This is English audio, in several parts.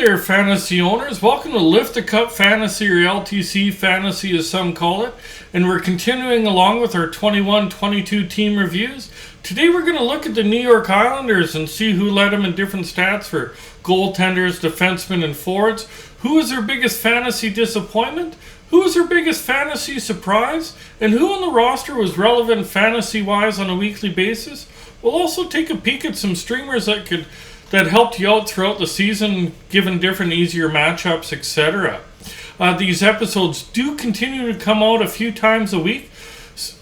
there, fantasy owners. Welcome to Lift the Cup Fantasy, or LTC Fantasy as some call it. And we're continuing along with our 21-22 team reviews. Today we're going to look at the New York Islanders and see who led them in different stats for goaltenders, defensemen, and forwards. Who was their biggest fantasy disappointment? Who was their biggest fantasy surprise? And who on the roster was relevant fantasy-wise on a weekly basis? We'll also take a peek at some streamers that helped you out throughout the season, given different easier matchups, etc. These episodes do continue to come out a few times a week,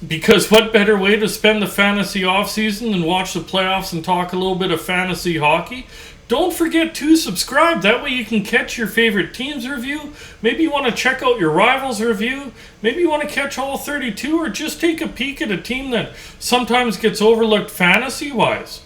because what better way to spend the fantasy off-season than watch the playoffs and talk a little bit of fantasy hockey? Don't forget to subscribe, that way you can catch your favorite team's review. Maybe you want to check out your rivals' review. Maybe you want to catch all 32, or just take a peek at a team that sometimes gets overlooked fantasy-wise.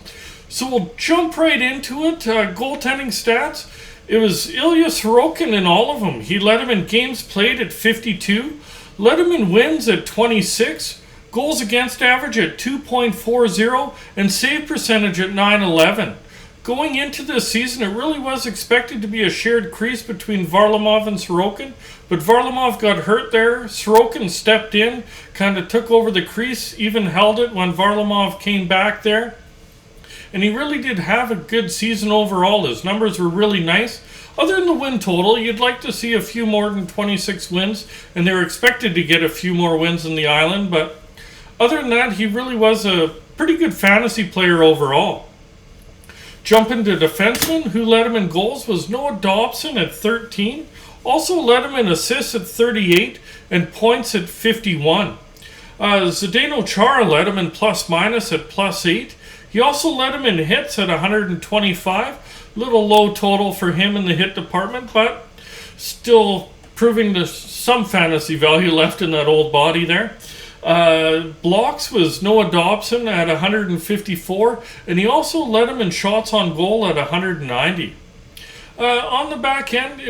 So we'll jump right into it. Goaltending stats. It was Ilya Sorokin in all of them. He led him in games played at 52. Led him in wins at 26. Goals against average at 2.40. And save percentage at 911. Going into this season, it really was expected to be a shared crease between Varlamov and Sorokin. But Varlamov got hurt there. Sorokin stepped in, kind of took over the crease, even held it when Varlamov came back there. And he really did have a good season overall. His numbers were really nice. Other than the win total, you'd like to see a few more than 26 wins. And they were expected to get a few more wins in the island. But other than that, he really was a pretty good fantasy player overall. Jumping to defensemen, who led him in goals was Noah Dobson at 13. Also led him in assists at 38 and points at 51. Zdeno Chara led him in plus-minus at +8. He also led him in hits at 125. Little low total for him in the hit department, but still proving there's some fantasy value left in that old body there. Blocks was Noah Dobson at 154, and he also led him in shots on goal at 190. On the back end,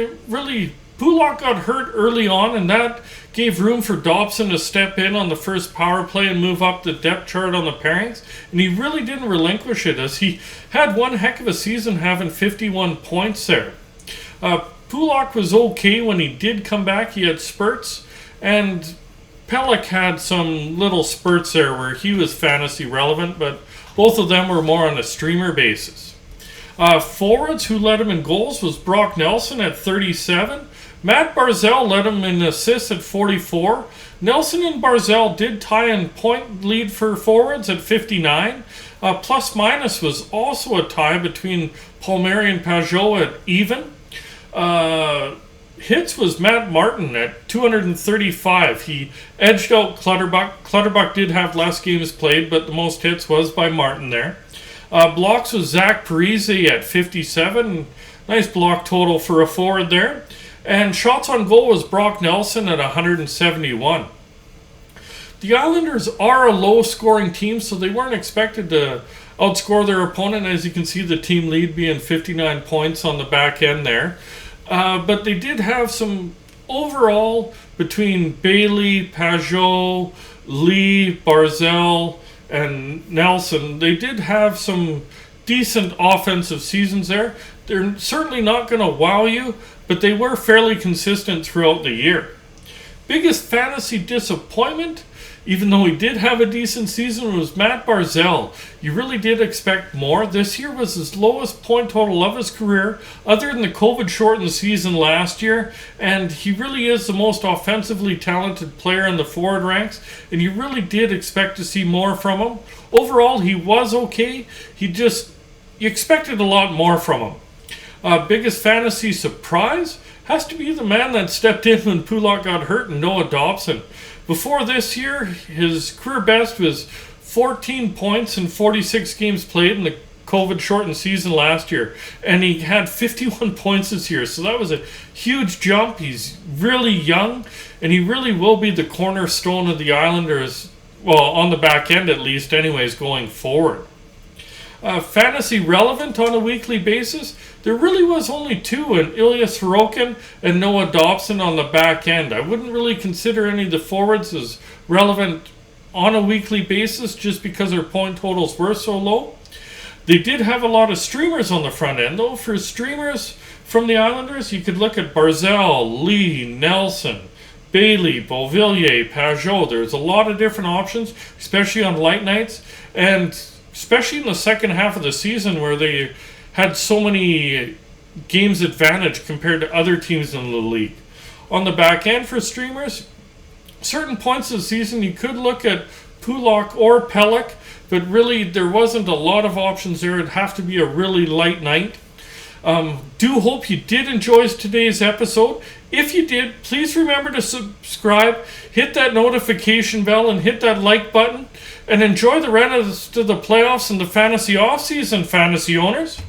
Pulock got hurt early on, and that gave room for Dobson to step in on the first power play and move up the depth chart on the pairings. And he really didn't relinquish it, as he had one heck of a season having 51 points there. Pulock was okay when he did come back. He had spurts, and Pelech had some little spurts there where he was fantasy relevant, but both of them were more on a streamer basis. Forwards who led him in goals was Brock Nelson at 37. Matt Barzal led him in assists at 44. Nelson and Barzal did tie in point lead for forwards at 59. Plus-minus was also a tie between Palmieri and Pajot at even. Hits was Matt Martin at 235. He edged out Clutterbuck. Clutterbuck did have less games played, but the most hits was by Martin there. Blocks was Zach Parise at 57. Nice block total for a forward there. And shots on goal was Brock Nelson at 171. The Islanders are a low-scoring team, so they weren't expected to outscore their opponent. As you can see, the team lead being 59 points on the back end there. But they did have some overall between Bailey, Pajot, Lee, Barzal, and Nelson. They did have some decent offensive seasons there. They're certainly not going to wow you, but they were fairly consistent throughout the year. Biggest fantasy disappointment, even though he did have a decent season, was Matt Barzal. You really did expect more. This year was his lowest point total of his career, other than the COVID-shortened season last year, and he really is the most offensively talented player in the forward ranks, and you really did expect to see more from him. Overall, he was okay. You expected a lot more from him. Biggest fantasy surprise has to be the man that stepped in when Pulock got hurt, and Noah Dobson. Before this year, his career best was 14 points in 46 games played in the COVID-shortened season last year. And he had 51 points this year, so that was a huge jump. He's really young, and he really will be the cornerstone of the Islanders, well, on the back end at least anyways, going forward. Fantasy relevant on a weekly basis, there really was only two, in Ilya Sorokin and Noah Dobson on the back end. I wouldn't really consider any of the forwards as relevant on a weekly basis just because their point totals were so low. They did have a lot of streamers on the front end, though. For streamers, from the Islanders, you could look at Barzal, Lee, Nelson, Bailey, Beauvillier, Pajot. There's a lot of different options, especially on light nights, and especially in the second half of the season where they had so many games advantage compared to other teams in the league. On the back end for streamers, certain points of the season you could look at Pulak or Pelech, but really there wasn't a lot of options there. It'd have to be a really light night. Do hope you did enjoy today's episode. If you did, please remember to subscribe, hit that notification bell, and hit that like button. And enjoy the rest of the playoffs and the fantasy offseason, fantasy owners.